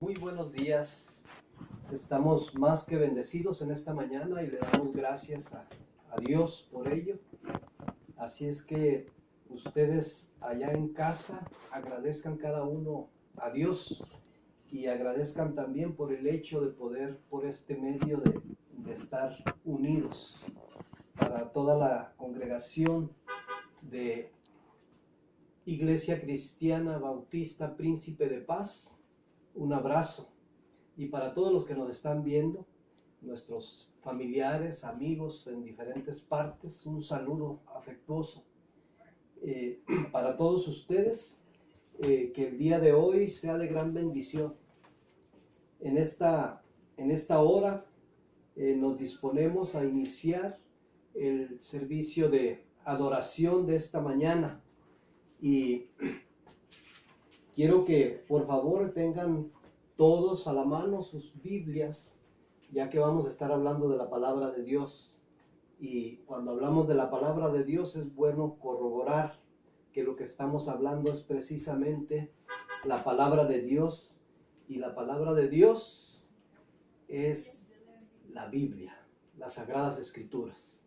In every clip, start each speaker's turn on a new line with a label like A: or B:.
A: Muy buenos días. Estamos más que bendecidos en esta mañana y le damos gracias a Dios por ello. Así es que ustedes allá en casa agradezcan cada uno a Dios y agradezcan también por el hecho de poder, por este medio de estar unidos. Para toda la congregación de Iglesia Cristiana Bautista Príncipe de Paz, un abrazo. Y para todos los que nos están viendo, nuestros familiares, amigos en diferentes partes, un saludo afectuoso. Para todos ustedes, que el día de hoy sea de gran bendición. En esta hora nos disponemos a iniciar el servicio de adoración de esta mañana. Y quiero que por favor tengan todos a la mano sus Biblias, ya que vamos a estar hablando de la palabra de Dios. Y cuando hablamos de la palabra de Dios es bueno corroborar que lo que estamos hablando es precisamente la palabra de Dios. Y la palabra de Dios es la Biblia, las Sagradas Escrituras.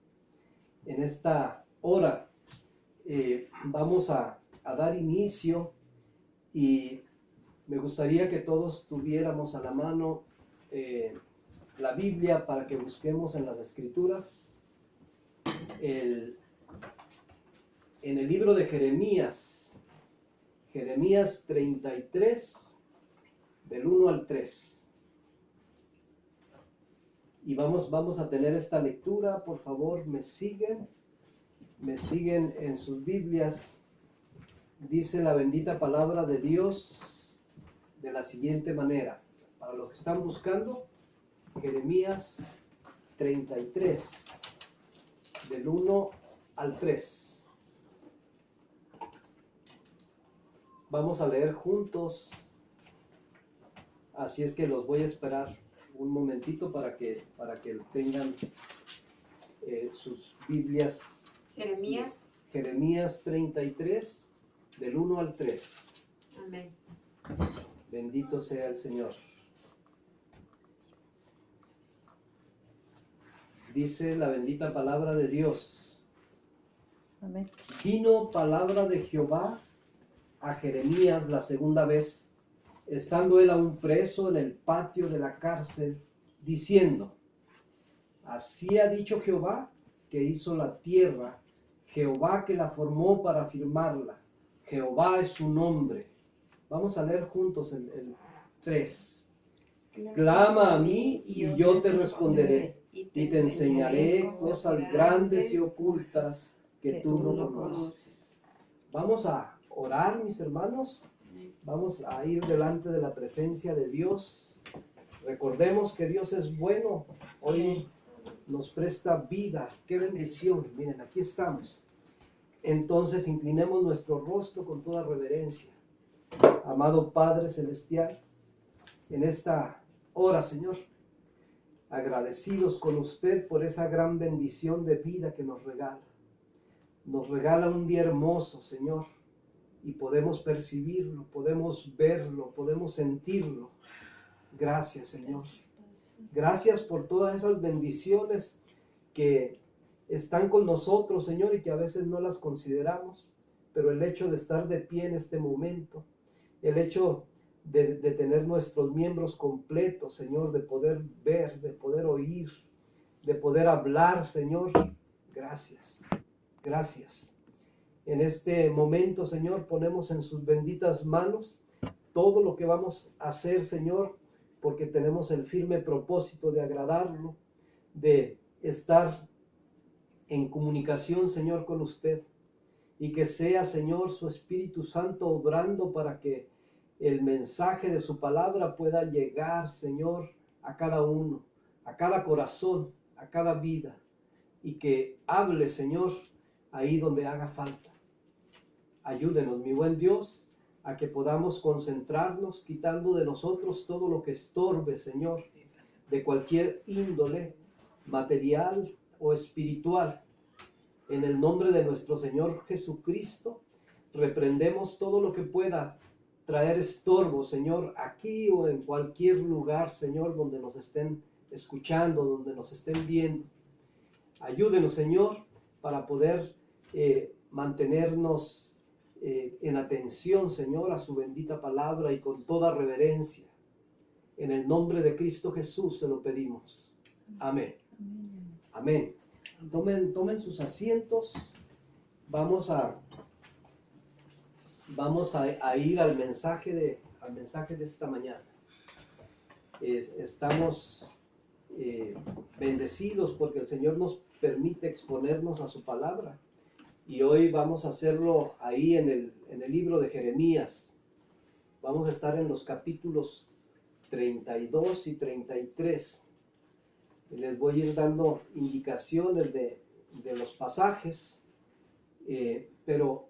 A: En esta hora vamos a dar inicio y me gustaría que todos tuviéramos a la mano la Biblia para que busquemos en las Escrituras en el libro de Jeremías 33, del 1 al 3. Y vamos a tener esta lectura. Por favor, me siguen en sus Biblias. Dice la bendita palabra de Dios de la siguiente manera. Para los que están buscando, Jeremías 33, del 1 al 3. Vamos a leer juntos. Así es que los voy a esperar un momentito para que tengan sus Biblias. Jeremías 33, del 1 al 3.
B: Amén.
A: Bendito sea el Señor. Dice la bendita palabra de Dios.
B: Amén.
A: Vino palabra de Jehová a Jeremías la segunda vez, estando él aún preso en el patio de la cárcel, diciendo: Así ha dicho Jehová, que hizo la tierra, Jehová que la formó para afirmarla, Jehová es su nombre. Vamos a leer juntos el 3. Clama a mí y yo te responderé, y te enseñaré cosas grandes y ocultas que tú no conoces. Vamos a orar, mis hermanos. Vamos a ir delante de la presencia de Dios. Recordemos que Dios es bueno. Hoy nos presta vida. ¡Qué bendición! Miren, aquí estamos. Entonces inclinemos nuestro rostro con toda reverencia. Amado Padre Celestial, en esta hora, Señor, agradecidos con usted por esa gran bendición de vida que nos regala. Nos regala un día hermoso, Señor, y podemos percibirlo, podemos verlo, podemos sentirlo. Gracias, Señor. Gracias por todas esas bendiciones que están con nosotros, Señor, y que a veces no las consideramos, pero el hecho de estar de pie en este momento, el hecho de tener nuestros miembros completos, Señor, de poder ver, de poder oír, de poder hablar, Señor, gracias, gracias. En este momento, Señor, ponemos en sus benditas manos todo lo que vamos a hacer, Señor, porque tenemos el firme propósito de agradarlo, de estar en comunicación, Señor, con usted, y que sea, Señor, su Espíritu Santo obrando para que el mensaje de su palabra pueda llegar, Señor, a cada uno, a cada corazón, a cada vida, y que hable, Señor, ahí donde haga falta. Ayúdenos, mi buen Dios, a que podamos concentrarnos, quitando de nosotros todo lo que estorbe, Señor, de cualquier índole, material o espiritual. En el nombre de nuestro Señor Jesucristo, reprendemos todo lo que pueda traer estorbo, Señor, aquí o en cualquier lugar, Señor, donde nos estén escuchando, donde nos estén viendo. Ayúdenos, Señor, para poder mantenernos en atención, Señor, a su bendita palabra y con toda reverencia. En el nombre de Cristo Jesús se lo pedimos. Amén. Amén. Tomen sus asientos. Vamos a ir al mensaje de esta mañana. Estamos bendecidos porque el Señor nos permite exponernos a su palabra. Y hoy vamos a hacerlo ahí en el libro de Jeremías. Vamos a estar en los capítulos 32 y 33. Les voy a ir dando indicaciones de los pasajes, pero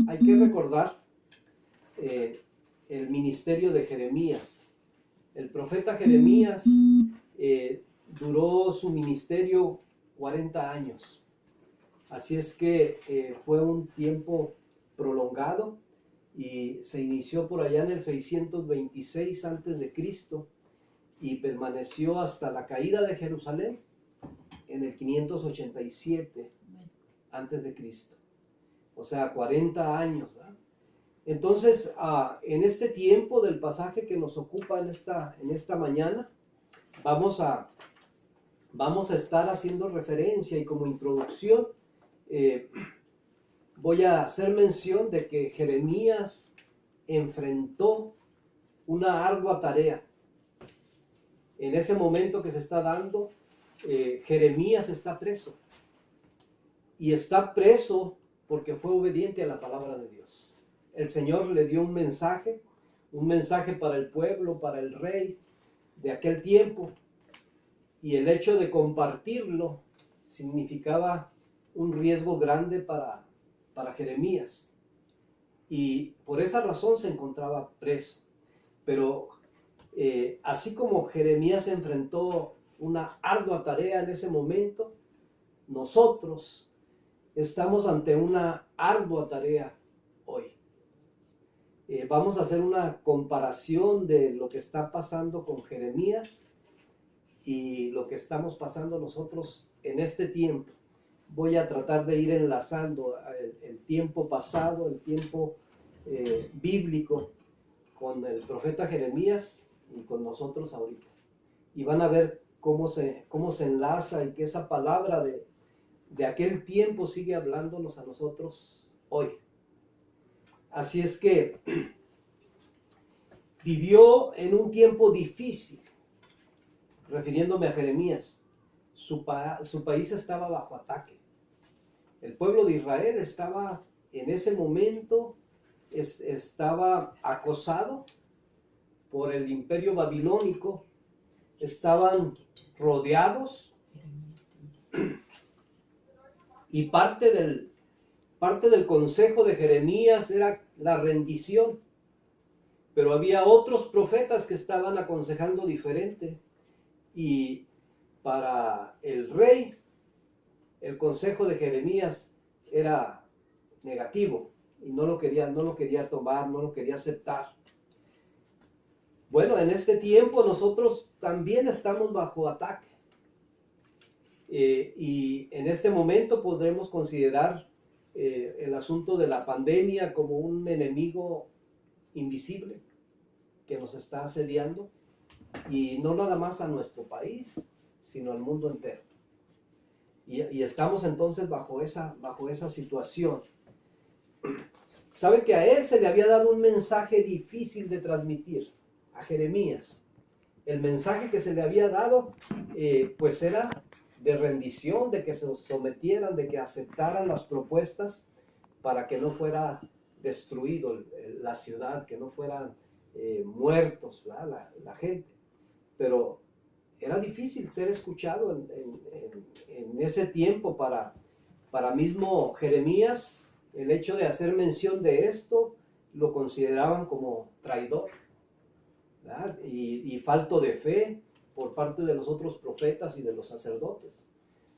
A: hay que recordar el ministerio de Jeremías. El profeta Jeremías duró su ministerio 40 años. Así es que fue un tiempo prolongado y se inició por allá en el 626 a.C. y permaneció hasta la caída de Jerusalén en el 587 a.C. O sea, 40 años, ¿verdad? Entonces, en este tiempo del pasaje que nos ocupa en esta mañana, vamos a estar haciendo referencia y como introducción voy a hacer mención de que Jeremías enfrentó una ardua tarea. En ese momento que se está dando, Jeremías está preso. Y está preso porque fue obediente a la palabra de Dios. El Señor le dio un mensaje para el pueblo, para el rey de aquel tiempo. Y el hecho de compartirlo significaba un riesgo grande para Jeremías. Y por esa razón se encontraba preso. Pero así como Jeremías enfrentó una ardua tarea en ese momento, nosotros estamos ante una ardua tarea hoy. Vamos a hacer una comparación de lo que está pasando con Jeremías y lo que estamos pasando nosotros en este tiempo. Voy a tratar de ir enlazando el tiempo pasado, el tiempo bíblico con el profeta Jeremías y con nosotros ahorita. Y van a ver cómo se enlaza y que esa palabra de aquel tiempo sigue hablándonos a nosotros hoy. Así es que vivió en un tiempo difícil, refiriéndome a Jeremías. Su país estaba bajo ataque. El pueblo de Israel estaba en ese momento, estaba acosado por el imperio babilónico, estaban rodeados y parte del consejo de Jeremías era la rendición, pero había otros profetas que estaban aconsejando diferente y para el rey el consejo de Jeremías era negativo y no lo quería tomar, no lo quería aceptar. Bueno, en este tiempo nosotros también estamos bajo ataque. Y en este momento podremos considerar el asunto de la pandemia como un enemigo invisible que nos está asediando, y no nada más a nuestro país, sino al mundo entero. Y estamos entonces bajo esa situación. ¿Sabe que a él se le había dado un mensaje difícil de transmitir? A Jeremías. El mensaje que se le había dado pues era de rendición, de que se sometieran, de que aceptaran las propuestas para que no fuera destruido la ciudad, que no fueran muertos la gente. Pero era difícil ser escuchado en ese tiempo para mismo Jeremías. El hecho de hacer mención de esto lo consideraban como traidor, ¿verdad? Y falto de fe por parte de los otros profetas y de los sacerdotes.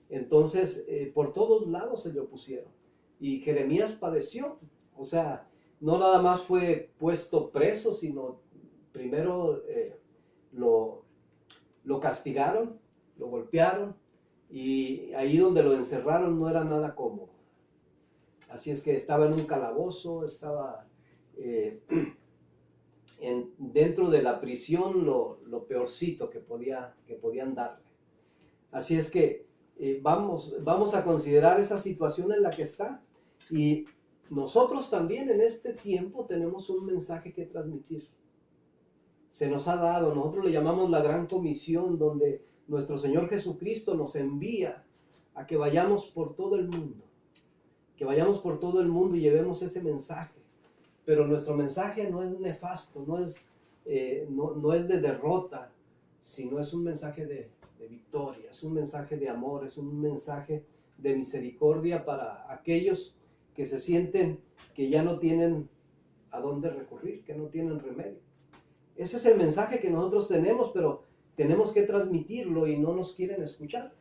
A: Entonces, por todos lados se le opusieron. Y Jeremías padeció. O sea, no nada más fue puesto preso, sino primero lo castigaron, lo golpearon, y ahí donde lo encerraron no era nada cómodo. Así es que estaba en un calabozo, estaba dentro de la prisión lo peorcito que podían darle. Así es que vamos a considerar esa situación en la que está, y nosotros también en este tiempo tenemos un mensaje que transmitir. Se nos ha dado, nosotros le llamamos la Gran Comisión, donde nuestro Señor Jesucristo nos envía a que vayamos por todo el mundo, y llevemos ese mensaje. Pero nuestro mensaje no es nefasto, no es de derrota, sino es un mensaje de victoria, es un mensaje de amor, es un mensaje de misericordia para aquellos que se sienten que ya no tienen a dónde recurrir, que no tienen remedio. Ese es el mensaje que nosotros tenemos, pero tenemos que transmitirlo y no nos quieren escuchar.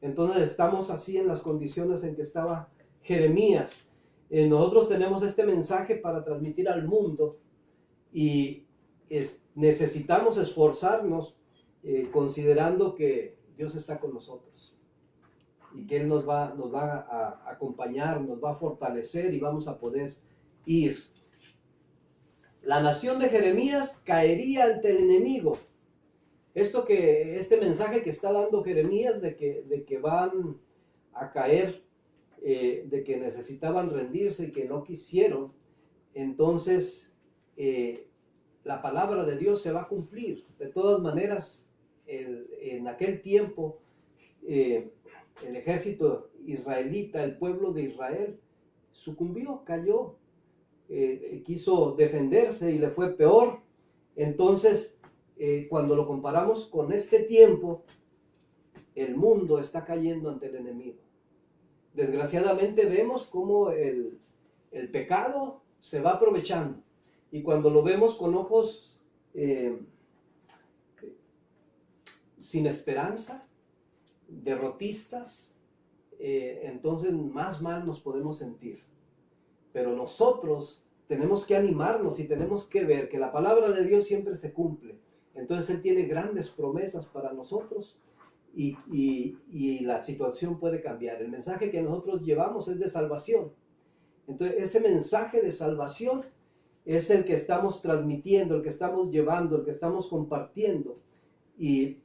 A: Entonces estamos así en las condiciones en que estaba Jeremías. Nosotros tenemos este mensaje para transmitir al mundo, y necesitamos esforzarnos considerando que Dios está con nosotros y que Él nos va a acompañar, nos va a fortalecer y vamos a poder ir. La nación de Jeremías caería ante el enemigo. Este mensaje que está dando Jeremías de que van a caer, de que necesitaban rendirse y que no quisieron, entonces la palabra de Dios se va a cumplir. De todas maneras, en aquel tiempo, el ejército israelita, el pueblo de Israel, sucumbió, cayó, quiso defenderse y le fue peor. Entonces, cuando lo comparamos con este tiempo, el mundo está cayendo ante el enemigo. Desgraciadamente vemos cómo el pecado se va aprovechando, y cuando lo vemos con ojos sin esperanza, derrotistas, entonces más mal nos podemos sentir. Pero nosotros tenemos que animarnos y tenemos que ver que la palabra de Dios siempre se cumple. Entonces Él tiene grandes promesas para nosotros, y la situación puede cambiar. El mensaje que nosotros llevamos es de salvación. Entonces ese mensaje de salvación es el que estamos transmitiendo, el que estamos llevando, el que estamos compartiendo. Y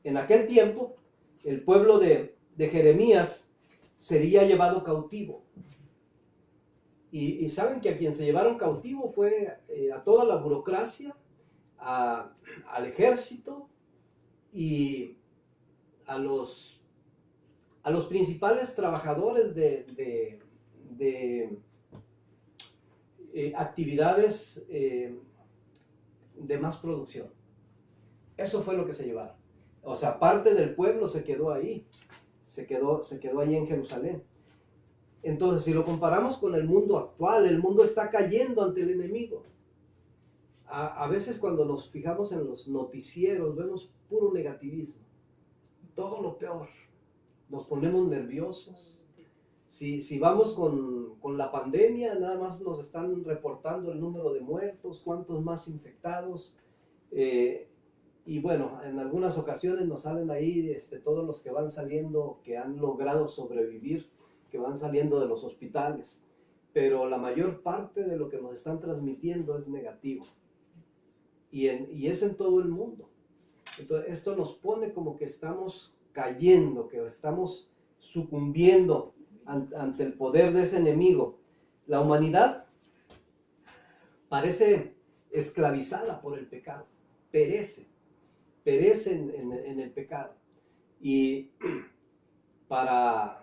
A: en aquel tiempo el pueblo de Jeremías sería llevado cautivo. Y saben que a quien se llevaron cautivo fue a toda la burocracia, al ejército y a los principales trabajadores de actividades de más producción. Eso fue lo que se llevaron. O sea, parte del pueblo se quedó ahí, se quedó ahí en Jerusalén. Entonces, si lo comparamos con el mundo actual, el mundo está cayendo ante el enemigo. A veces cuando nos fijamos en los noticieros, vemos puro negativismo, todo lo peor. Nos ponemos nerviosos. Si vamos con la pandemia, nada más nos están reportando el número de muertos, cuántos más infectados. Y bueno, en algunas ocasiones nos salen ahí todos los que van saliendo, que han logrado sobrevivir, que van saliendo de los hospitales. Pero la mayor parte de lo que nos están transmitiendo es negativo. Y es en todo el mundo. Entonces, esto nos pone como que estamos cayendo, que estamos sucumbiendo ante el poder de ese enemigo. La humanidad parece esclavizada por el pecado, perece en el pecado. Y para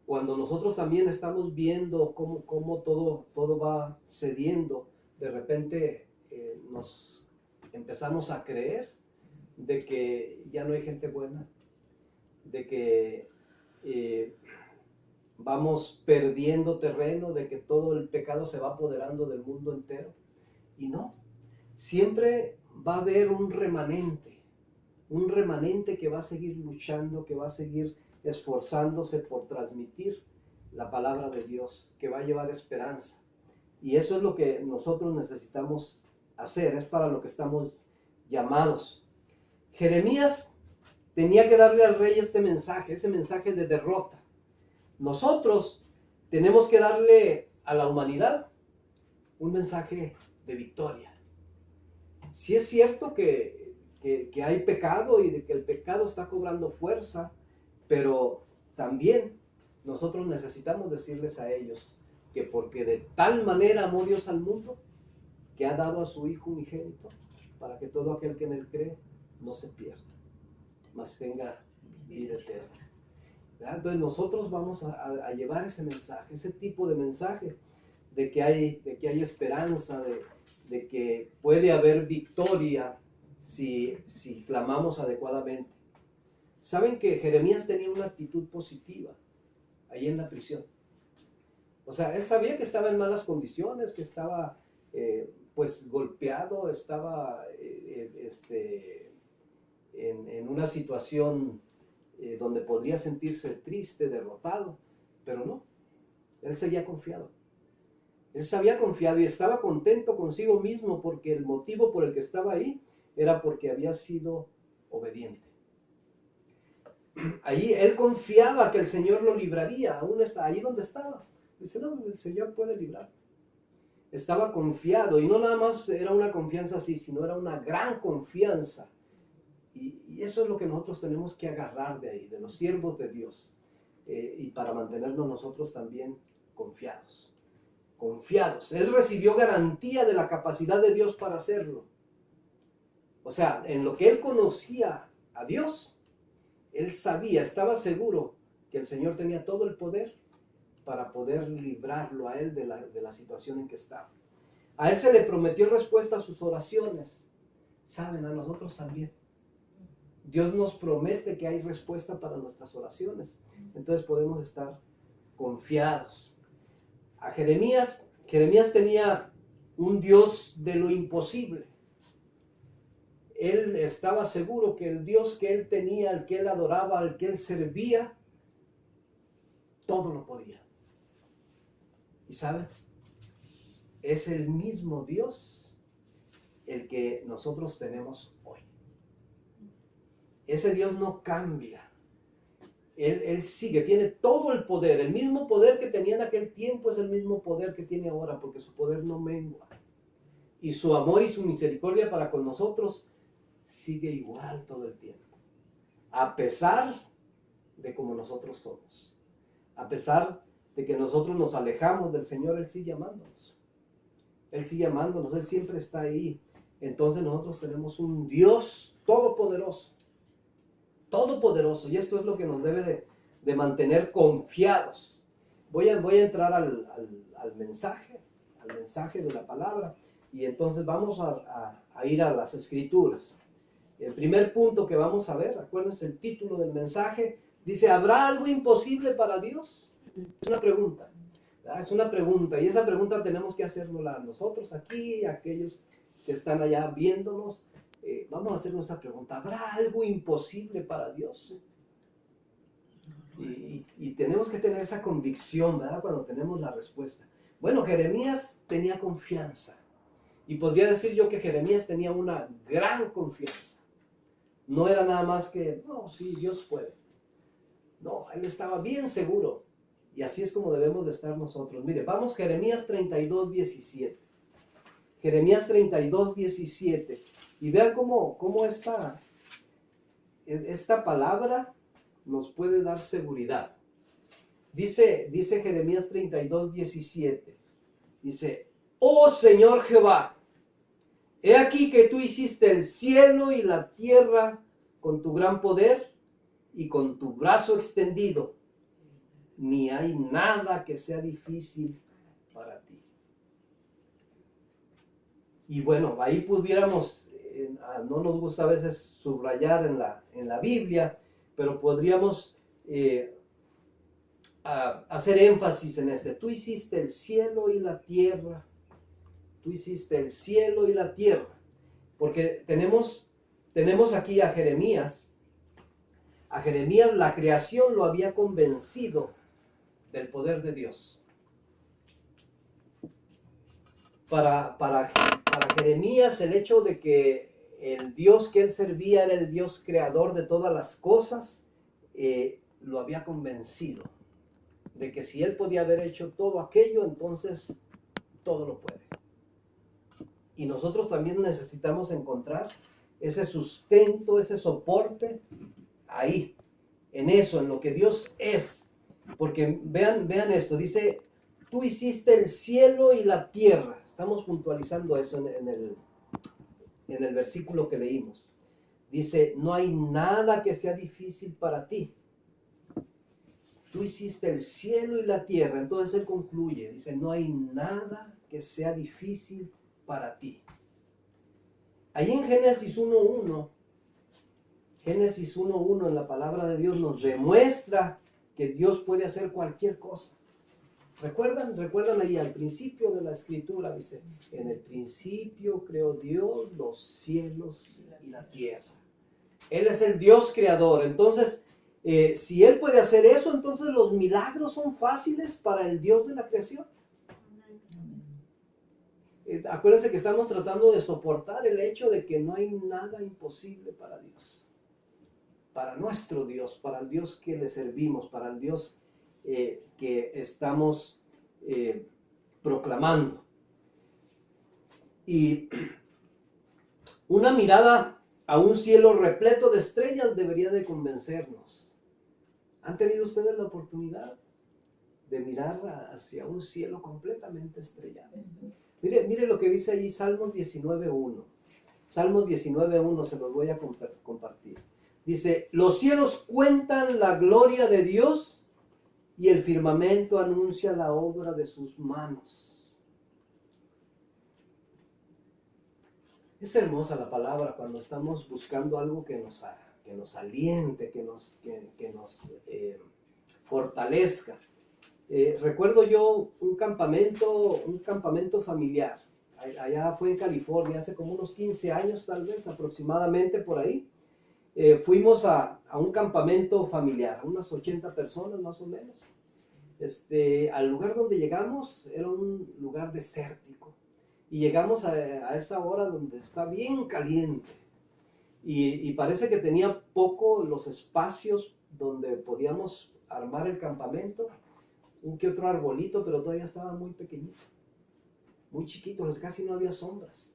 A: cuando nosotros también estamos viendo cómo todo va cediendo, de repente nos empezamos a creer de que ya no hay gente buena, de que vamos perdiendo terreno, de que todo el pecado se va apoderando del mundo entero. Y no, siempre va a haber un remanente que va a seguir luchando, que va a seguir esforzándose por transmitir la palabra de Dios, que va a llevar esperanza. Y eso es lo que nosotros necesitamos hacer, es para lo que estamos llamados. Jeremías tenía que darle al rey este mensaje, ese mensaje de derrota. Nosotros tenemos que darle a la humanidad un mensaje de victoria. Sí es cierto que hay pecado y de que el pecado está cobrando fuerza, pero también nosotros necesitamos decirles a ellos que porque de tal manera amó Dios al mundo, que ha dado a su Hijo unigénito, para que todo aquel que en él cree no se pierda, mas tenga vida eterna. ¿Verdad? Entonces nosotros vamos a llevar ese mensaje, ese tipo de mensaje de que hay esperanza, de que puede haber victoria si clamamos adecuadamente. Saben que Jeremías tenía una actitud positiva ahí en la prisión. O sea, él sabía que estaba en malas condiciones, que estaba pues golpeado, estaba en una situación donde podría sentirse triste, derrotado, pero no, él seguía confiado. Él se había confiado y estaba contento consigo mismo porque el motivo por el que estaba ahí era porque había sido obediente. Ahí él confiaba que el Señor lo libraría, aún está ahí donde estaba. Dice, no, el Señor puede librar. Estaba confiado y no nada más era una confianza así, sino era una gran confianza. Y eso es lo que nosotros tenemos que agarrar de ahí, de los siervos de Dios. Y para mantenernos nosotros también confiados. Confiados. Él recibió garantía de la capacidad de Dios para hacerlo. O sea, en lo que él conocía a Dios, él sabía, estaba seguro que el Señor tenía todo el poder para poder librarlo a él de la situación en que estaba. A él se le prometió respuesta a sus oraciones. Saben, a nosotros también. Dios nos promete que hay respuesta para nuestras oraciones. Entonces podemos estar confiados. A Jeremías tenía un Dios de lo imposible. Él estaba seguro que el Dios que él tenía, al que él adoraba, al que él servía, todo lo podía. ¿Y saben? Es el mismo Dios el que nosotros tenemos hoy. Ese Dios no cambia. Él sigue, tiene todo el poder. El mismo poder que tenía en aquel tiempo es el mismo poder que tiene ahora, porque su poder no mengua. Y su amor y su misericordia para con nosotros sigue igual todo el tiempo. A pesar de como nosotros somos. A pesar de que nosotros nos alejamos del Señor, Él sigue amándonos. Él sigue amándonos, Él siempre está ahí. Entonces nosotros tenemos un Dios todopoderoso. Todopoderoso, y esto es lo que nos debe de mantener confiados. Voy a entrar al mensaje de la palabra, y entonces vamos a ir a las escrituras. El primer punto que vamos a ver, acuérdense el título del mensaje, dice, ¿habrá algo imposible para Dios? Es una pregunta, ¿verdad? Es una pregunta, y esa pregunta tenemos que hacernosla nosotros aquí, aquellos que están allá viéndonos. Vamos a hacernos esa pregunta, ¿habrá algo imposible para Dios? Y tenemos que tener esa convicción, ¿verdad? Cuando tenemos la respuesta. Bueno, Jeremías tenía confianza. Y podría decir yo que Jeremías tenía una gran confianza. No era nada más que, no, sí, Dios puede. No, él estaba bien seguro. Y así es como debemos de estar nosotros. Mire, vamos, Jeremías 32:17. Jeremías 32:17. Y vean cómo esta palabra nos puede dar seguridad. Dice Jeremías 32:17. Dice, oh Señor Jehová, he aquí que tú hiciste el cielo y la tierra con tu gran poder y con tu brazo extendido. Ni hay nada que sea difícil para ti. Y bueno, ahí pudiéramos, no nos gusta a veces subrayar en la Biblia, pero podríamos hacer énfasis en este. Tú hiciste el cielo y la tierra. Tú hiciste el cielo y la tierra. Porque tenemos aquí a Jeremías. A Jeremías la creación lo había convencido del poder de Dios. Para Jeremías, el hecho de que el Dios que él servía era el Dios creador de todas las cosas, lo había convencido de que si él podía haber hecho todo aquello, entonces todo lo puede. Y nosotros también necesitamos encontrar ese sustento, ese soporte ahí, en eso, en lo que Dios es. Porque vean esto, dice, tú hiciste el cielo y la tierra. Estamos puntualizando eso en el versículo que leímos. Dice, no hay nada que sea difícil para ti. Tú hiciste el cielo y la tierra. Entonces él concluye, dice, no hay nada que sea difícil para ti. Ahí en Génesis 1.1, en la palabra de Dios nos demuestra que Dios puede hacer cualquier cosa. ¿Recuerdan ahí al principio de la escritura? Dice, en el principio creó Dios los cielos y la tierra. Él es el Dios creador. Entonces, si Él puede hacer eso, entonces los milagros son fáciles para el Dios de la creación. Acuérdense que estamos tratando de soportar el hecho de que no hay nada imposible para Dios. Para nuestro Dios, para el Dios que le servimos, para el Dios que estamos proclamando. Y una mirada a un cielo repleto de estrellas debería de convencernos. ¿Han tenido ustedes la oportunidad de mirar hacia un cielo completamente estrellado? Mire lo que dice allí Salmos 19.1. Salmos 19.1 se los voy a compartir. Dice, los cielos cuentan la gloria de Dios y el firmamento anuncia la obra de sus manos. Es hermosa la palabra cuando estamos buscando algo que nos aliente, que nos fortalezca. Recuerdo yo un campamento familiar. Allá fue en California, hace como unos 15 años tal vez, aproximadamente por ahí. Fuimos a un campamento familiar, unas 80 personas más o menos. Al lugar donde llegamos era un lugar desértico. Y llegamos a esa hora donde está bien caliente. Y parece que tenía poco los espacios donde podíamos armar el campamento. Un que otro arbolito, pero todavía estaba muy pequeñito. Muy chiquito, casi no había sombras.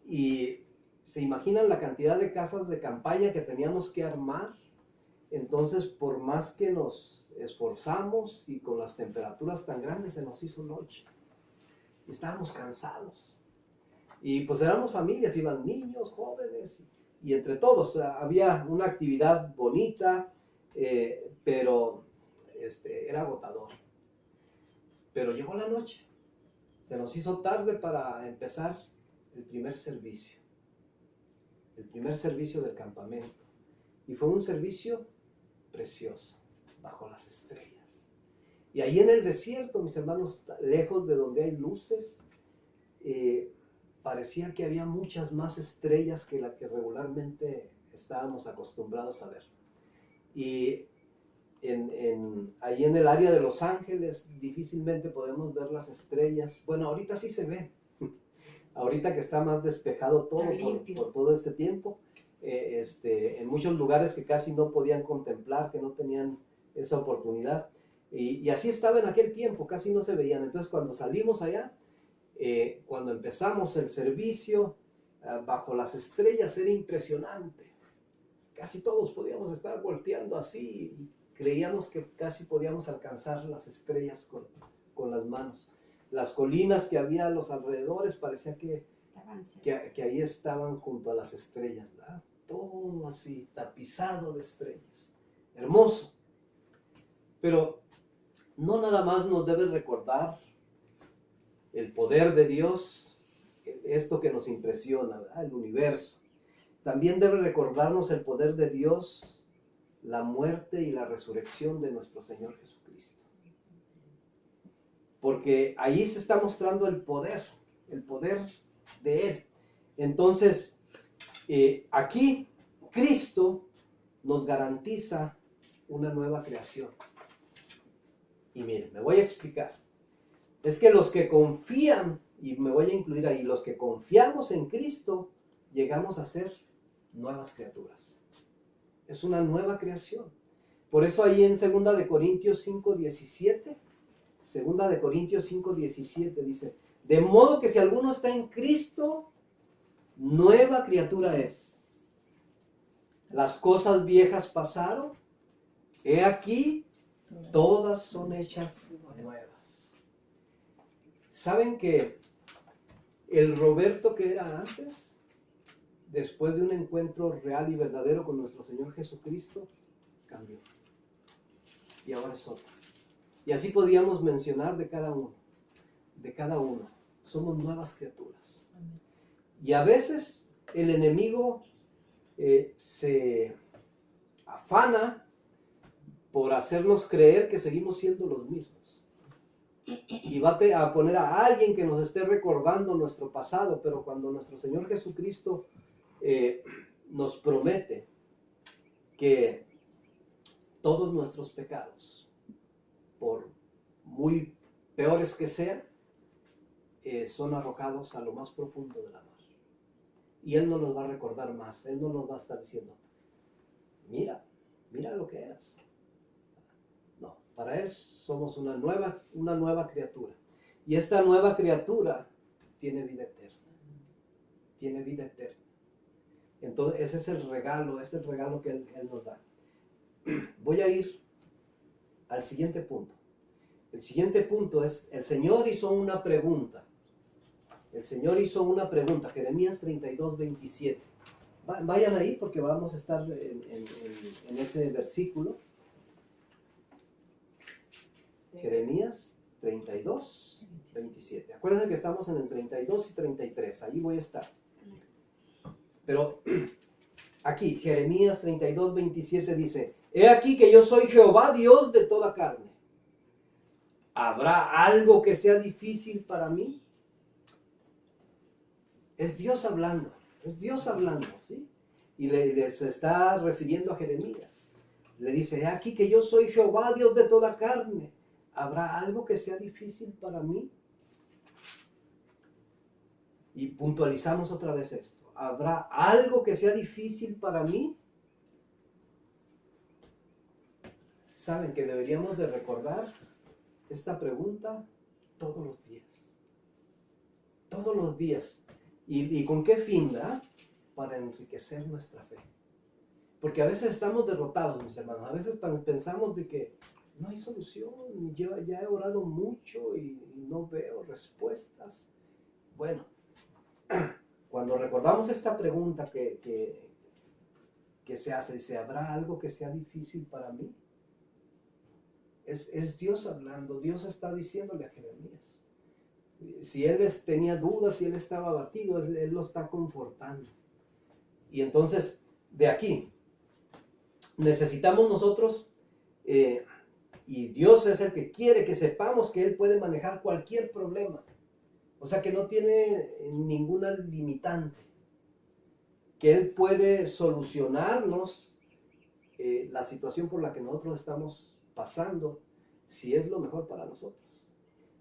A: Y se imaginan la cantidad de casas de campaña que teníamos que armar. Entonces, por más que nos esforzamos y con las temperaturas tan grandes, se nos hizo noche. Y estábamos cansados. Y pues éramos familias, iban niños, jóvenes, y entre todos había una actividad bonita, pero era agotador. Pero llegó la noche. Se nos hizo tarde para empezar el primer servicio del campamento. Y fue un servicio precioso, bajo las estrellas. Y ahí en el desierto, mis hermanos, lejos de donde hay luces, parecía que había muchas más estrellas que las que regularmente estábamos acostumbrados a ver. Y ahí en el área de Los Ángeles difícilmente podemos ver las estrellas. Bueno, ahorita sí se ven. Ahorita que está más despejado todo por todo este tiempo. En muchos lugares que casi no podían contemplar, que no tenían esa oportunidad. Y así estaba en aquel tiempo, casi no se veían. Entonces cuando salimos allá, cuando empezamos el servicio, bajo las estrellas era impresionante. Casi todos podíamos estar volteando así y creíamos que casi podíamos alcanzar las estrellas con las manos. Las colinas que había a los alrededores parecía que ahí estaban junto a las estrellas, ¿verdad? Todo así, tapizado de estrellas. Hermoso. Pero no nada más nos debe recordar el poder de Dios, esto que nos impresiona, ¿verdad? El universo. También debe recordarnos el poder de Dios, la muerte y la resurrección de nuestro Señor Jesucristo. Porque ahí se está mostrando el poder de Él. Entonces, aquí Cristo nos garantiza una nueva creación. Y miren, me voy a explicar. Es que los que confían y me voy a incluir ahí, los que confiamos en Cristo, llegamos a ser nuevas criaturas. Es una nueva creación. Por eso ahí en 2 de Corintios 5:17, 2 de Corintios 5:17 dice, de modo que si alguno está en Cristo, nueva criatura es. Las cosas viejas pasaron, he aquí, todas son hechas nuevas. ¿Saben que el Roberto que era antes, después de un encuentro real y verdadero con nuestro Señor Jesucristo, cambió? Y ahora es otro. Y así podíamos mencionar de cada uno. De cada uno. Somos nuevas criaturas. Y a veces el enemigo se afana por hacernos creer que seguimos siendo los mismos. Y va a poner a alguien que nos esté recordando nuestro pasado, pero cuando nuestro Señor Jesucristo nos promete que todos nuestros pecados, por muy peores que sean, son arrojados a lo más profundo de la mar. Y Él no los va a recordar más. Él no nos va a estar diciendo, mira lo que eras. No, para Él somos una nueva criatura. Y esta nueva criatura tiene vida eterna. Tiene vida eterna. Entonces ese es el regalo que Él nos da. Voy a ir al siguiente punto. El siguiente punto es, el Señor hizo una pregunta. El Señor hizo una pregunta, Jeremías 32:27. Vayan ahí porque vamos a estar en ese versículo. Jeremías 32:27. Acuérdense que estamos en el 32 y 33, ahí voy a estar. Pero aquí, Jeremías 32:27 dice, he aquí que yo soy Jehová, Dios de toda carne. ¿Habrá algo que sea difícil para mí? Es Dios hablando, ¿sí? Y les está refiriendo a Jeremías. Le dice, he aquí que yo soy Jehová, Dios de toda carne. ¿Habrá algo que sea difícil para mí? Y puntualizamos otra vez esto. ¿Habrá algo que sea difícil para mí? Saben que deberíamos de recordar esta pregunta todos los días. Todos los días. ¿Y con qué fin, verdad? Para enriquecer nuestra fe. Porque a veces estamos derrotados, mis hermanos. A veces pensamos de que no hay solución. Yo ya he orado mucho y no veo respuestas. Bueno, cuando recordamos esta pregunta que se hace, dice, ¿habrá algo que sea difícil para mí? Es Dios hablando. Dios está diciéndole a Jeremías. Si él tenía dudas, si él estaba abatido, él lo está confortando. Y entonces, de aquí, necesitamos nosotros, y Dios es el que quiere que sepamos que Él puede manejar cualquier problema. O sea, que no tiene ninguna limitante. Que Él puede solucionarnos la situación por la que nosotros estamos pasando, si es lo mejor para nosotros.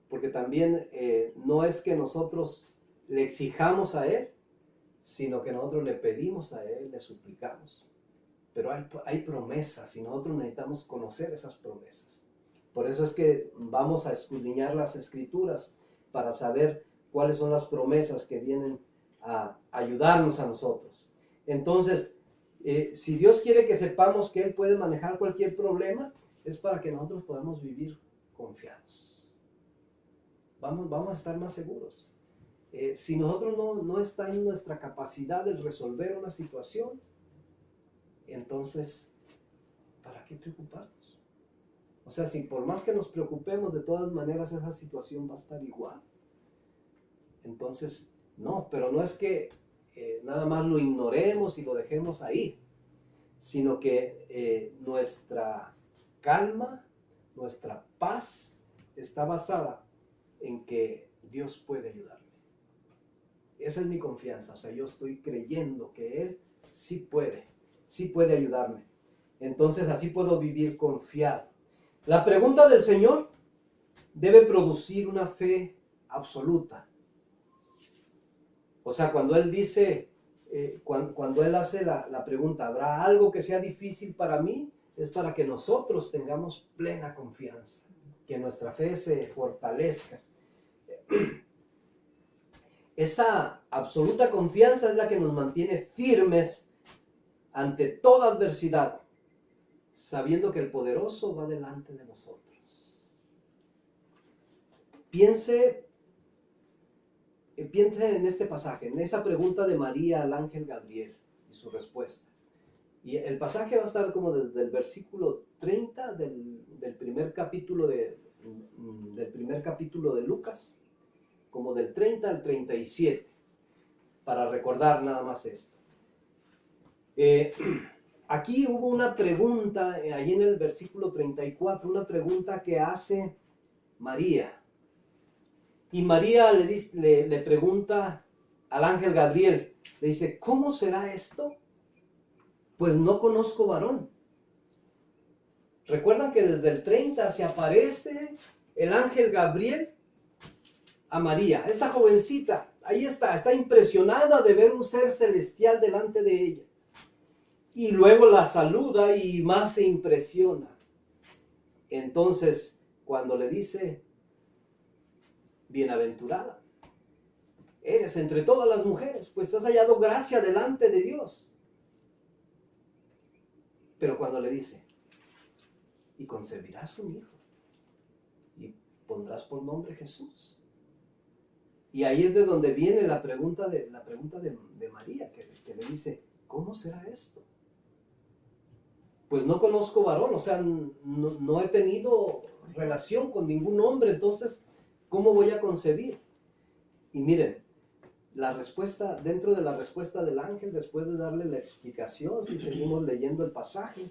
A: Porque también no es que nosotros le exijamos a Él, sino que nosotros le pedimos a Él, le suplicamos. Pero hay promesas y nosotros necesitamos conocer esas promesas. Por eso es que vamos a escudriñar las Escrituras para saber cuáles son las promesas que vienen a ayudarnos a nosotros. Entonces, si Dios quiere que sepamos que Él puede manejar cualquier problema, es para que nosotros podamos vivir confiados. Vamos a estar más seguros. Si nosotros no está en nuestra capacidad de resolver una situación, entonces, ¿para qué preocuparnos? O sea, si por más que nos preocupemos, de todas maneras esa situación va a estar igual. Entonces, no, pero no es que nada más lo ignoremos y lo dejemos ahí, sino que nuestra calma, nuestra paz está basada en que Dios puede ayudarme. Esa es mi confianza. O sea, yo estoy creyendo que Él sí puede ayudarme. Entonces así puedo vivir confiado. La pregunta del Señor debe producir una fe absoluta O sea, cuando él dice, cuando él hace la pregunta, ¿habrá algo que sea difícil para mí? Es para que nosotros tengamos plena confianza, que nuestra fe se fortalezca. Esa absoluta confianza es la que nos mantiene firmes ante toda adversidad, sabiendo que el poderoso va delante de nosotros. Piense en este pasaje, en esa pregunta de María al ángel Gabriel y su respuesta. Y el pasaje va a estar como desde el versículo 30 del primer capítulo de Lucas, como del 30 al 37, para recordar nada más esto. Aquí hubo una pregunta, ahí en el versículo 34, una pregunta que hace María. Y María le pregunta al ángel Gabriel, le dice, ¿cómo será esto? Pues no conozco varón. Recuerdan que desde el 30 se aparece el ángel Gabriel a María, esta jovencita, ahí está impresionada de ver un ser celestial delante de ella. Y luego la saluda y más se impresiona. Entonces, cuando le dice, bienaventurada eres entre todas las mujeres, pues has hallado gracia delante de Dios. Pero cuando le dice, y concebirás un hijo, y pondrás por nombre Jesús. Y ahí es de donde viene la pregunta de María, que le dice, ¿cómo será esto? Pues no conozco varón, o sea, no he tenido relación con ningún hombre, entonces, ¿cómo voy a concebir? Y miren, la respuesta, dentro de la respuesta del ángel, después de darle la explicación, si seguimos leyendo el pasaje,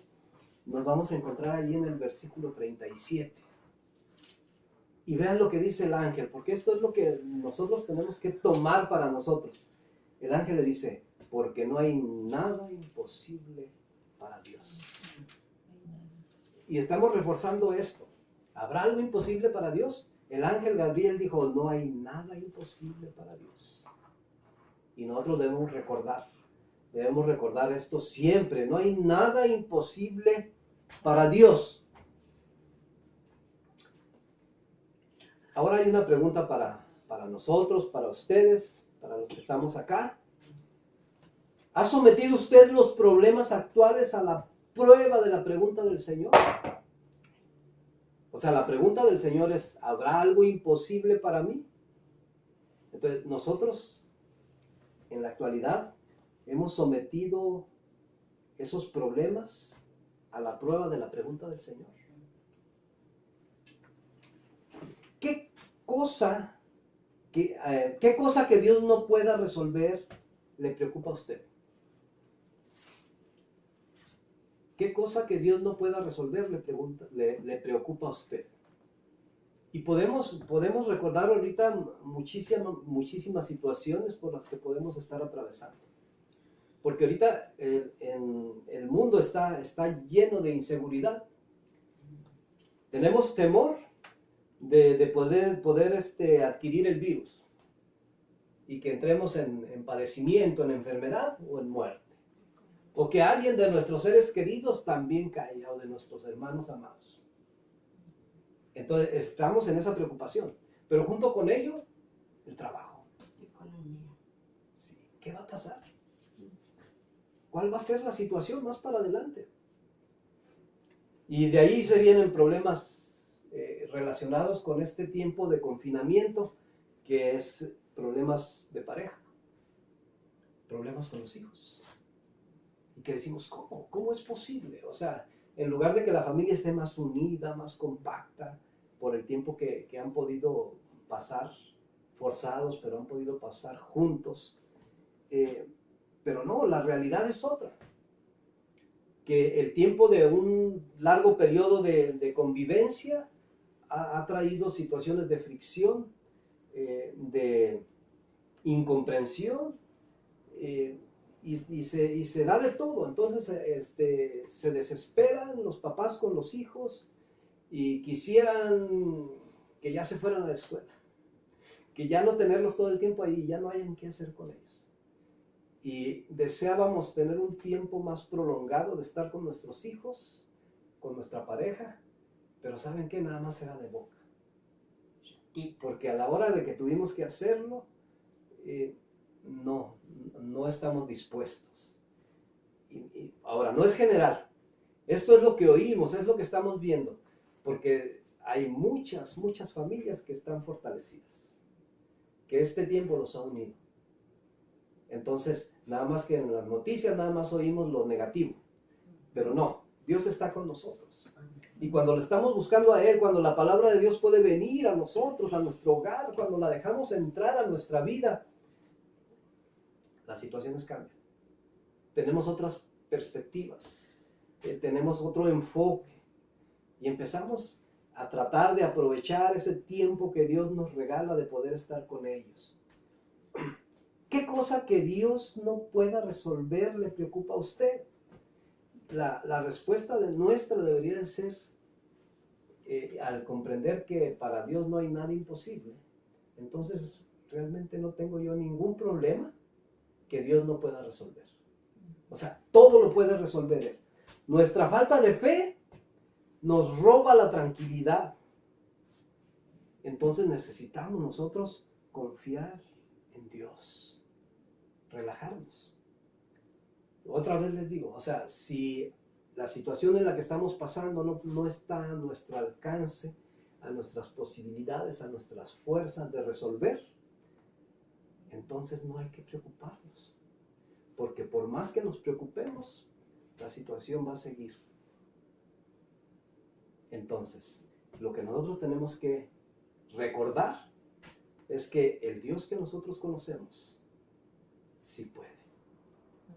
A: nos vamos a encontrar ahí en el versículo 37. Y vean lo que dice el ángel, porque esto es lo que nosotros tenemos que tomar para nosotros. El ángel le dice, porque no hay nada imposible para Dios. Y estamos reforzando esto. ¿Habrá algo imposible para Dios? El ángel Gabriel dijo, no hay nada imposible para Dios. Y nosotros debemos recordar esto siempre. No hay nada imposible para Dios. Ahora hay una pregunta para nosotros, para ustedes, para los que estamos acá. ¿Ha sometido usted los problemas actuales a la prueba de la pregunta del Señor? O sea, la pregunta del Señor es, ¿habrá algo imposible para mí? Entonces, nosotros, en la actualidad, hemos sometido esos problemas a la prueba de la pregunta del Señor. ¿Qué cosa que Dios no pueda resolver le preocupa a usted? ¿Qué cosa que Dios no pueda resolver le preocupa a usted? Y podemos recordar ahorita muchísimas situaciones por las que podemos estar atravesando. Porque ahorita el mundo está lleno de inseguridad. Tenemos temor de poder adquirir el virus y que entremos en padecimiento, en enfermedad o en muerte. O que alguien de nuestros seres queridos también caiga, o de nuestros hermanos amados. Entonces estamos en esa preocupación. Pero junto con ello, el trabajo.
B: Economía.
A: Sí. ¿Qué va a pasar? ¿Cuál va a ser la situación más para adelante? Y de ahí se vienen problemas relacionados con este tiempo de confinamiento, que es problemas de pareja, problemas con los hijos. Y que decimos, ¿cómo? ¿Cómo es posible? O sea, en lugar de que la familia esté más unida, más compacta, por el tiempo que han podido pasar forzados, pero han podido pasar juntos. Pero no, la realidad es otra. Que el tiempo de un largo periodo de convivencia ha traído situaciones de fricción, de incomprensión, y se da de todo. Entonces se desesperan los papás con los hijos y quisieran que ya se fueran a la escuela, que ya no tenerlos todo el tiempo ahí, ya no hayan qué hacer con ellos. Y deseábamos tener un tiempo más prolongado de estar con nuestros hijos, con nuestra pareja, pero ¿saben qué? Nada más era de boca. Porque a la hora de que tuvimos que hacerlo, no estamos dispuestos. Y ahora, no es general. Esto es lo que oímos, es lo que estamos viendo, porque hay muchas familias que están fortalecidas, que este tiempo los ha unido. Entonces, nada más que en las noticias, nada más oímos lo negativo, pero no, Dios está con nosotros. Y cuando le estamos buscando a Él, cuando la palabra de Dios puede venir a nosotros, a nuestro hogar, cuando la dejamos entrar a nuestra vida, las situaciones cambian. Tenemos otras perspectivas, tenemos otro enfoque y empezamos a tratar de aprovechar ese tiempo que Dios nos regala de poder estar con ellos. ¿Qué cosa que Dios no pueda resolver le preocupa a usted? La respuesta nuestra debería de ser, al comprender que para Dios no hay nada imposible, entonces realmente no tengo yo ningún problema que Dios no pueda resolver. O sea, todo lo puede resolver Él. Nuestra falta de fe nos roba la tranquilidad. Entonces necesitamos nosotros confiar en Dios, relajarnos. Otra vez les digo, o sea, si la situación en la que estamos pasando no está a nuestro alcance, a nuestras posibilidades, a nuestras fuerzas de resolver, entonces no hay que preocuparnos. Porque por más que nos preocupemos, la situación va a seguir. Entonces, lo que nosotros tenemos que recordar es que el Dios que nosotros conocemos sí puede.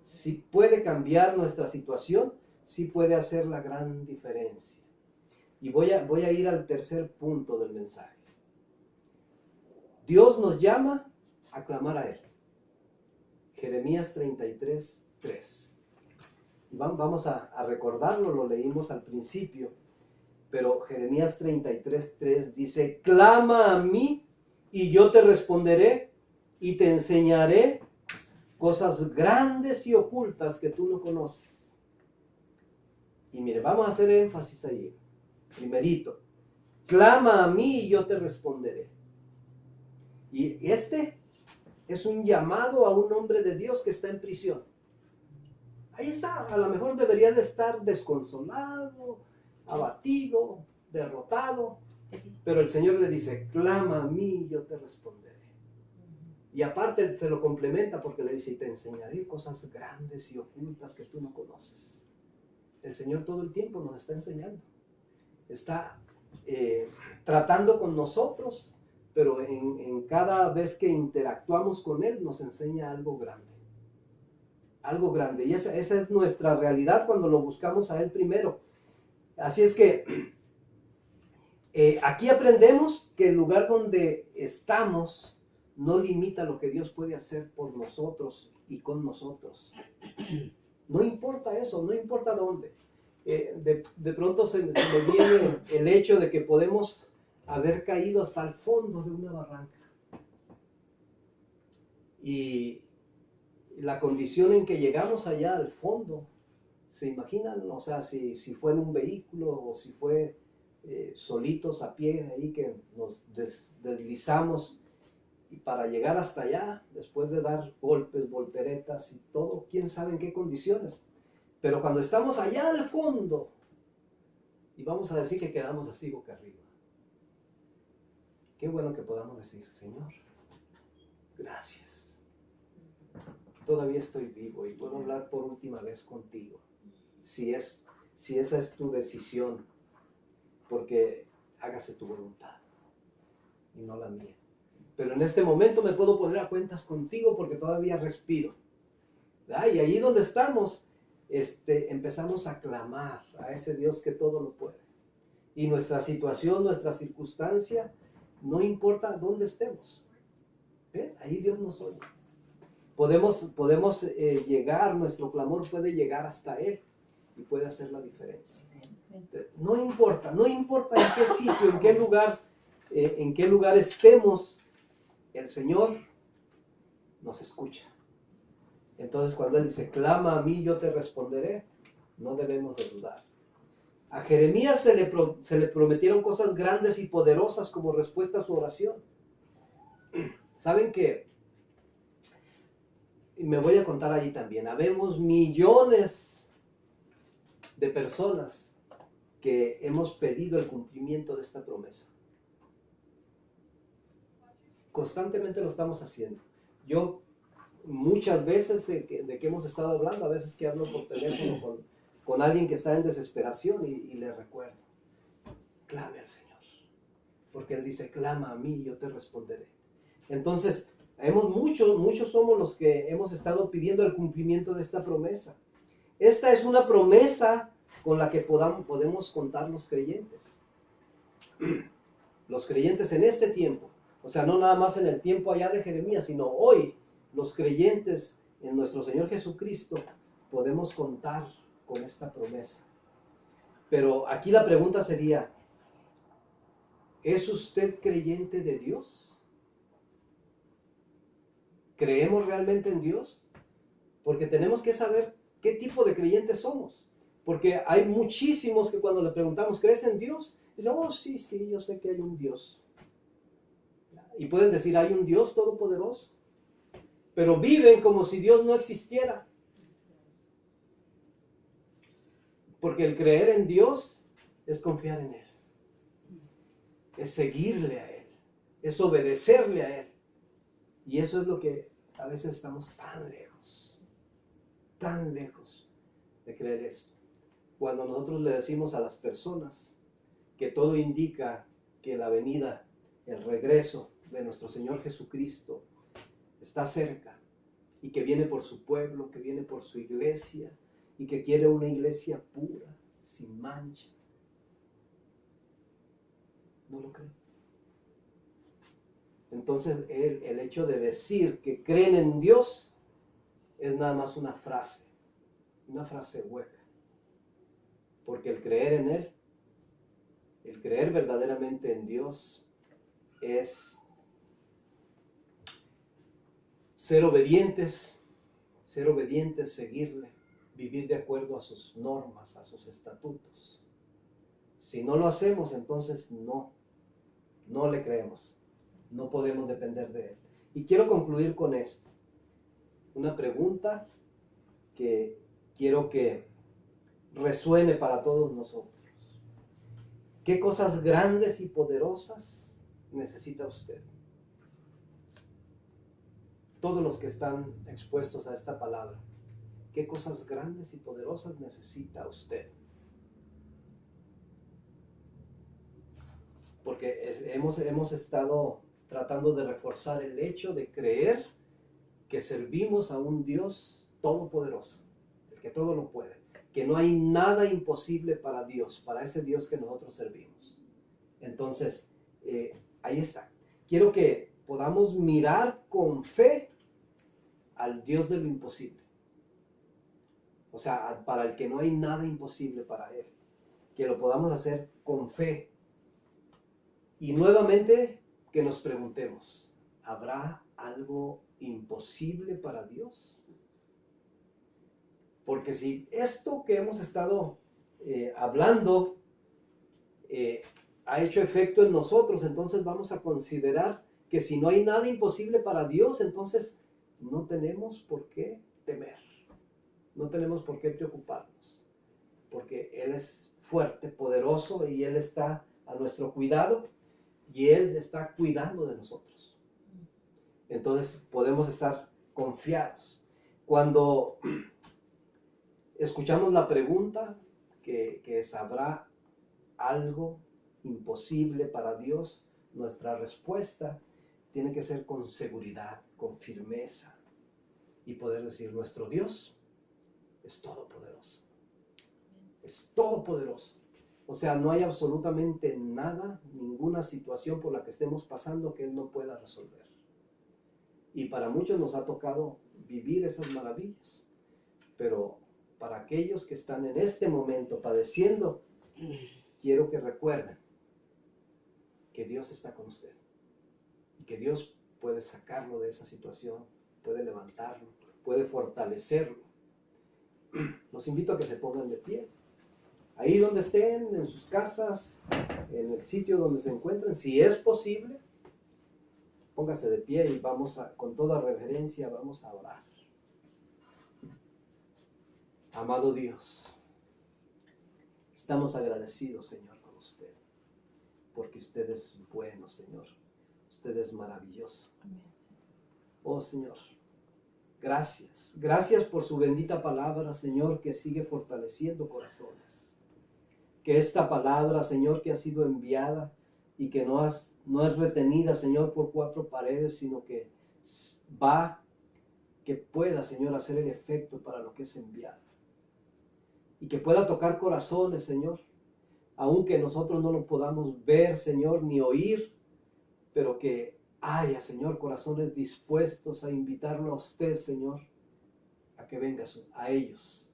A: Sí puede cambiar nuestra situación, sí puede hacer la gran diferencia. Y voy a ir al tercer punto del mensaje. Dios nos llama a clamar a Él. Jeremías 33:3. Vamos a recordarlo, lo leímos al principio, pero Jeremías 33:3 dice: clama a mí y yo te responderé y te enseñaré cosas grandes y ocultas que tú no conoces. Y mire, vamos a hacer énfasis ahí. Primerito, clama a mí y yo te responderé. Y este es un llamado a un hombre de Dios que está en prisión. Ahí está, a lo mejor debería de estar desconsolado, abatido, derrotado, pero el Señor le dice: clama a mí y yo te responderé. Y aparte se lo complementa porque le dice: y te enseñaré cosas grandes y ocultas que tú no conoces. El Señor todo el tiempo nos está enseñando, está tratando con nosotros, pero en cada vez que interactuamos con Él nos enseña algo grande. Algo grande. Y esa es nuestra realidad cuando lo buscamos a Él primero. Así es que aquí aprendemos que el lugar donde estamos no limita lo que Dios puede hacer por nosotros y con nosotros. No importa eso, no importa dónde. De pronto se me viene el hecho de que podemos haber caído hasta el fondo de una barranca. Y la condición en que llegamos allá al fondo, ¿se imaginan? O sea, si fue en un vehículo o si fue solitos a pie ahí que nos deslizamos, y para llegar hasta allá, después de dar golpes, volteretas y todo, quién sabe en qué condiciones. Pero cuando estamos allá al fondo, y vamos a decir que quedamos así boca arriba, qué bueno que podamos decir: Señor, gracias. Todavía estoy vivo y puedo hablar por última vez contigo. Si esa es tu decisión, porque hágase tu voluntad y no la mía. Pero en este momento me puedo poner a cuentas contigo porque todavía respiro. ¿Verdad? Y ahí donde estamos, empezamos a clamar a ese Dios que todo lo puede. Y nuestra situación, nuestra circunstancia, no importa dónde estemos. ¿Ven? Ahí Dios nos oye. Podemos llegar, nuestro clamor puede llegar hasta Él y puede hacer la diferencia. No importa en qué sitio, en qué lugar estemos, el Señor nos escucha. Entonces cuando Él dice, clama a mí, yo te responderé, no debemos de dudar. A Jeremías se le prometieron cosas grandes y poderosas como respuesta a su oración. ¿Saben qué? Y me voy a contar allí también. Habemos millones de personas que hemos pedido el cumplimiento de esta promesa. Constantemente lo estamos haciendo. Yo muchas veces de que hemos estado hablando, a veces que hablo por teléfono con alguien que está en desesperación y le recuerdo, clame al Señor, porque Él dice, clama a mí y yo te responderé. Entonces, muchos somos los que hemos estado pidiendo el cumplimiento de esta promesa. Esta es una promesa con la que podemos contar los creyentes. Los creyentes en este tiempo, o sea, no nada más en el tiempo allá de Jeremías, sino hoy, los creyentes en nuestro Señor Jesucristo, podemos contar con esta promesa. Pero aquí la pregunta sería, ¿es usted creyente de Dios? ¿Creemos realmente en Dios? Porque tenemos que saber qué tipo de creyentes somos. Porque hay muchísimos que cuando le preguntamos, ¿crees en Dios? Dicen, oh, sí, yo sé que hay un Dios. Y pueden decir, hay un Dios todopoderoso. Pero viven como si Dios no existiera. Porque el creer en Dios es confiar en Él. Es seguirle a Él. Es obedecerle a Él. Y eso es lo que a veces estamos tan lejos de creer esto. Cuando nosotros le decimos a las personas que todo indica que la venida, el regreso de nuestro Señor Jesucristo está cerca y que viene por su pueblo, que viene por su iglesia y que quiere una iglesia pura, sin mancha, no lo creen. Entonces el hecho de decir que creen en Dios es nada más una frase hueca. Porque el creer en Él, el creer verdaderamente en Dios es ser obedientes, seguirle, vivir de acuerdo a sus normas, a sus estatutos. Si no lo hacemos, entonces no le creemos. No podemos depender de Él. Y quiero concluir con esto. Una pregunta que quiero que resuene para todos nosotros. ¿Qué cosas grandes y poderosas necesita usted? Todos los que están expuestos a esta palabra. ¿Qué cosas grandes y poderosas necesita usted? Porque hemos estado tratando de reforzar el hecho de creer que servimos a un Dios todopoderoso, el que todo lo puede, que no hay nada imposible para Dios, para ese Dios que nosotros servimos. Entonces, ahí está. Quiero que podamos mirar con fe al Dios de lo imposible. O sea, para el que no hay nada imposible para Él. Que lo podamos hacer con fe. Y nuevamente, que nos preguntemos, ¿habrá algo imposible para Dios? Porque si esto que hemos estado hablando ha hecho efecto en nosotros, entonces vamos a considerar que si no hay nada imposible para Dios, entonces no tenemos por qué temer, no tenemos por qué preocuparnos, porque Él es fuerte, poderoso y Él está a nuestro cuidado. Y Él está cuidando de nosotros. Entonces podemos estar confiados. Cuando escuchamos la pregunta que es, ¿habrá algo imposible para Dios? Nuestra respuesta tiene que ser con seguridad, con firmeza. Y poder decir, nuestro Dios es todopoderoso. Es todopoderoso. O sea, no hay absolutamente nada, ninguna situación por la que estemos pasando que Él no pueda resolver. Y para muchos nos ha tocado vivir esas maravillas. Pero para aquellos que están en este momento padeciendo, quiero que recuerden que Dios está con usted. Y que Dios puede sacarlo de esa situación, puede levantarlo, puede fortalecerlo. Los invito a que se pongan de pie. Ahí donde estén, en sus casas, en el sitio donde se encuentren, si es posible, póngase de pie y con toda reverencia, vamos a orar. Amado Dios, estamos agradecidos, Señor, con usted, porque usted es bueno, Señor. Usted es maravilloso. Oh, Señor, gracias. Gracias por su bendita palabra, Señor, que sigue fortaleciendo corazones. Que esta palabra, Señor, que ha sido enviada y que no es retenida, Señor, por cuatro paredes, sino que que pueda, Señor, hacer el efecto para lo que es enviado. Y que pueda tocar corazones, Señor, aunque nosotros no lo podamos ver, Señor, ni oír, pero que haya, Señor, corazones dispuestos a invitarlo a usted, Señor, a que venga a ellos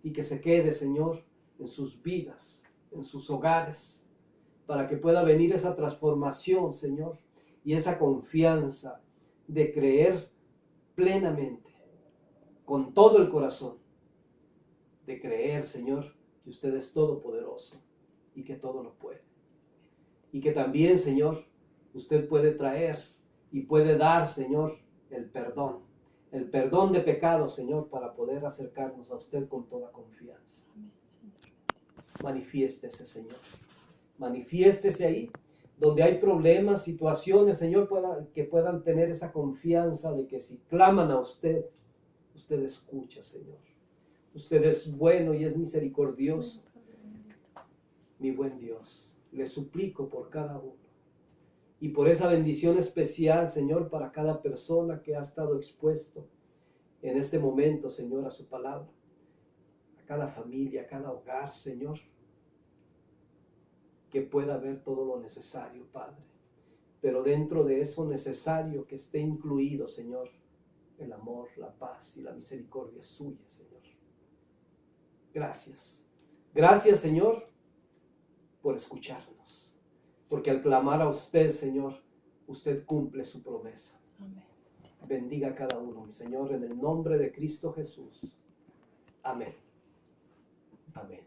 A: y que se quede, Señor, en sus vidas, en sus hogares, para que pueda venir esa transformación, Señor, y esa confianza de creer plenamente, con todo el corazón, de creer, Señor, que usted es todopoderoso y que todo lo puede. Y que también, Señor, usted puede traer y puede dar, Señor, el perdón de pecados, Señor, para poder acercarnos a usted con toda confianza. Manifiéstese, Señor. Manifiéstese ahí, donde hay problemas, situaciones, Señor, que puedan tener esa confianza de que si claman a usted, usted escucha, Señor. Usted es bueno y es misericordioso. Mi buen Dios, le suplico por cada uno. Y por esa bendición especial, Señor, para cada persona que ha estado expuesto en este momento, Señor, a su palabra. A cada familia, a cada hogar, Señor. Que pueda haber todo lo necesario, Padre. Pero dentro de eso necesario que esté incluido, Señor, el amor, la paz y la misericordia suya, Señor. Gracias. Gracias, Señor, por escucharnos. Porque al clamar a usted, Señor, usted cumple su promesa.
B: Amén.
A: Bendiga a cada uno, mi Señor, en el nombre de Cristo Jesús. Amén. Amén.